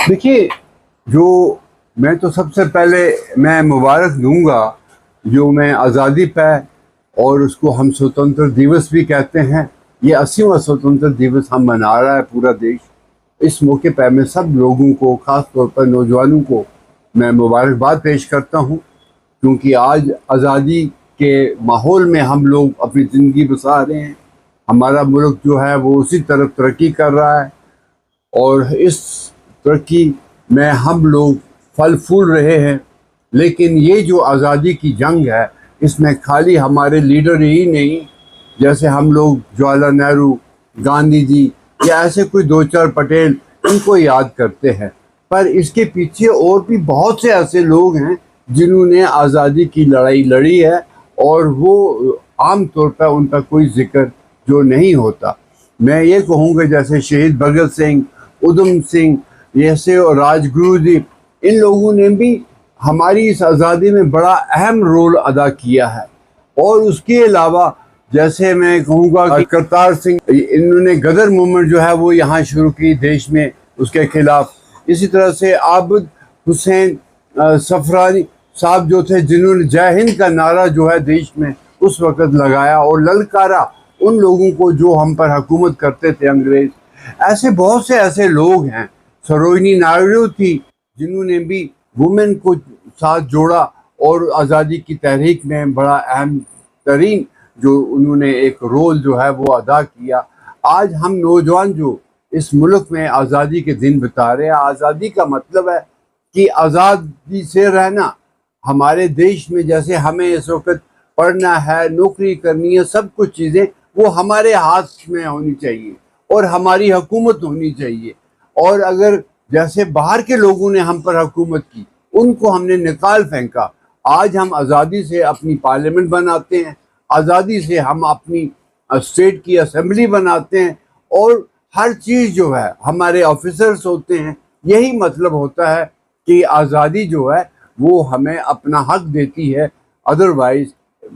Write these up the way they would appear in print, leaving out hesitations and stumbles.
देखिए, जो मैं तो सबसे पहले मैं मुबारक दूंगा जो मैं आज़ादी पाए, और उसको हम स्वतंत्र दिवस भी कहते हैं। ये 80वां स्वतंत्र दिवस हम मना रहा है पूरा देश। इस मौके पर मैं सब लोगों को, ख़ास तौर पर नौजवानों को मैं मुबारकबाद पेश करता हूँ, क्योंकि आज आज़ादी के माहौल में हम लोग अपनी ज़िंदगी बसा रहे हैं। हमारा मुल्क जो है वो उसी तरफ तरक्की कर रहा है, और इस तरक्की में हम लोग फल फूल रहे हैं। लेकिन ये जो आज़ादी की जंग है, इसमें खाली हमारे लीडर ही नहीं, जैसे हम लोग जवाहरलाल नेहरू, गांधी जी या ऐसे कोई दो चार पटेल, इनको याद करते हैं, पर इसके पीछे और भी बहुत से ऐसे लोग हैं जिन्होंने आज़ादी की लड़ाई लड़ी है, और वो आम तौर पर उनका कोई जिक्र जो नहीं होता। मैं ये कहूँगा जैसे शहीद भगत सिंह, उधम सिंह जैसे, और राजगुरु जी, इन लोगों ने भी हमारी इस आज़ादी में बड़ा अहम रोल अदा किया है। और उसके अलावा जैसे मैं कहूँगा कि करतार सिंह, इन्होंने गदर मूवमेंट जो है वो यहाँ शुरू की देश में उसके खिलाफ। इसी तरह से आबिद हुसैन सफरानी साहब जो थे, जिन्होंने जय हिंद का नारा जो है देश में उस वक़्त लगाया और ललकारा उन लोगों को जो हम पर हुकूमत करते थे अंग्रेज़। ऐसे बहुत से ऐसे लोग हैं। सरोजिनी नायडू थी, जिन्होंने भी वुमेन को साथ जोड़ा और आज़ादी की तहरीक में बड़ा अहम तरीन जो उन्होंने एक रोल जो है वो अदा किया। आज हम नौजवान जो इस मुल्क में आज़ादी के दिन बिता रहे हैं, आज़ादी का मतलब है कि आज़ादी से रहना। हमारे देश में जैसे हमें इस वक्त पढ़ना है, नौकरी करनी है, सब कुछ चीज़ें वो हमारे हाथ में होनी चाहिए और हमारी हुकूमत होनी चाहिए। और अगर जैसे बाहर के लोगों ने हम पर हुकूमत की, उनको हमने निकाल फेंका। आज हम आज़ादी से अपनी पार्लियामेंट बनाते हैं, आज़ादी से हम अपनी स्टेट की असेंबली बनाते हैं, और हर चीज़ जो है हमारे ऑफिसर्स होते हैं। यही मतलब होता है कि आज़ादी जो है वो हमें अपना हक देती है। अदरवाइज़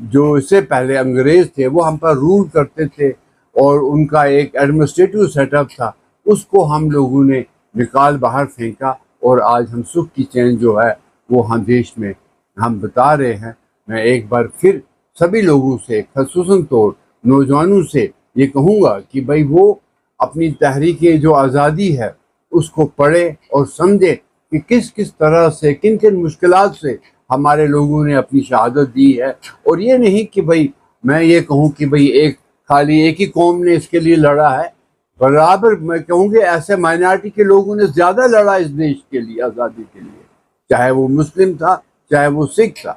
जो इससे पहले अंग्रेज़ थे वो हम पर रूल करते थे, और उनका एक एडमिनिस्ट्रेटिव सेटअप था, उसको हम लोगों ने निकाल बाहर फेंका, और आज हम सुख की चैन जो है वो हम देश में हम बता रहे हैं। मैं एक बार फिर सभी लोगों से, खसूसन तौर नौजवानों से ये कहूँगा कि भाई वो अपनी तहरीक जो आज़ादी है उसको पढ़े और समझे कि किस किस तरह से, किन किन मुश्किलात से हमारे लोगों ने अपनी शहादत दी है। और ये नहीं कि भाई मैं ये कहूँ कि भाई खाली एक ही कौम ने इसके लिए लड़ा है। बराबर मैं कहूँगी ऐसे माइनॉरिटी के लोगों ने ज़्यादा लड़ा इस देश के लिए, आज़ादी के लिए, चाहे वो मुस्लिम था, चाहे वो सिख था।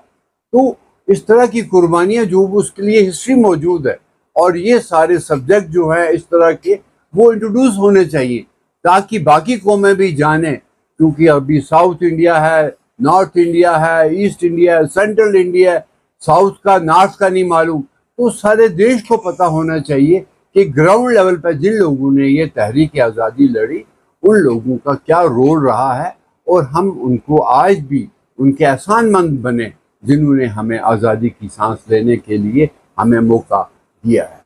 तो इस तरह की कुर्बानियाँ जो उसके लिए हिस्ट्री मौजूद है, और ये सारे सब्जेक्ट जो है इस तरह के वो इंट्रोड्यूस होने चाहिए, ताकि बाकी कौमें भी जानें। क्योंकि अभी साउथ इंडिया है, नॉर्थ इंडिया है, ईस्ट इंडिया है, सेंट्रल इंडिया है, साउथ का नॉर्थ का नहीं मालूम। तो सारे देश को पता होना चाहिए कि ग्राउंड लेवल पर जिन लोगों ने ये तहरीक आज़ादी लड़ी, उन लोगों का क्या रोल रहा है, और हम उनको आज भी उनके एहसानमंद बने जिन्होंने हमें आज़ादी की सांस लेने के लिए हमें मौका दिया है।